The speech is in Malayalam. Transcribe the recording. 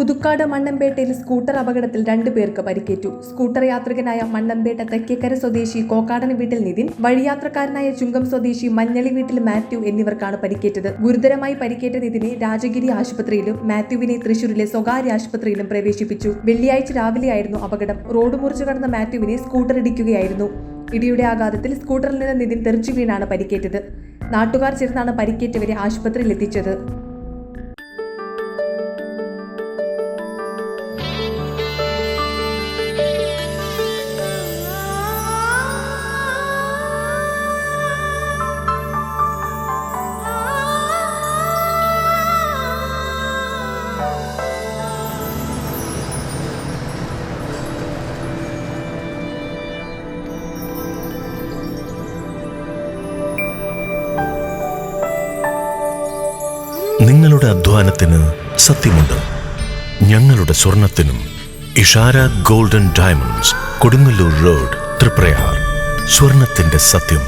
പുതുക്കാട് മണ്ണമ്പേട്ടയിൽ സ്കൂട്ടർ അപകടത്തിൽ 2 പേർക്ക് പരിക്കേറ്റു. സ്കൂട്ടർ യാത്രികനായ മണ്ണമ്പേട്ട തെക്കേക്കര സ്വദേശി കോക്കാടൻ വീട്ടിൽ നിതിൻ, വഴിയാത്രക്കാരനായ ചുങ്കം സ്വദേശി മഞ്ഞളി വീട്ടിൽ മാത്യു എന്നിവർക്കാണ് പരിക്കേറ്റത്. ഗുരുതരമായി പരിക്കേറ്റ നിതിനെ രാജഗിരി ആശുപത്രിയിലും മാത്യുവിനെ തൃശൂരിലെ സ്വകാര്യ ആശുപത്രിയിലും പ്രവേശിപ്പിച്ചു. വെള്ളിയാഴ്ച രാവിലെയായിരുന്നു അപകടം. റോഡ് മുറിച്ചു കടന്ന മാത്യുവിനെ സ്കൂട്ടർ ഇടിക്കുകയായിരുന്നു. ഇടിയുടെ ആഘാതത്തിൽ സ്കൂട്ടറിൽ നിന്ന് നിതിൻ തെറിച്ചു വീണാണ് പരിക്കേറ്റത്. നാട്ടുകാർ ചേർന്നാണ് പരിക്കേറ്റവരെ ആശുപത്രിയിൽ എത്തിച്ചത്. നിങ്ങളുടെ അധ്വാനത്തിന് സത്യമുണ്ട്. ഞങ്ങളുടെ സ്വർണത്തിനും. Ishara golden diamonds, Kodungallur road, Triprayar. സ്വർണത്തിന്റെ സത്യം.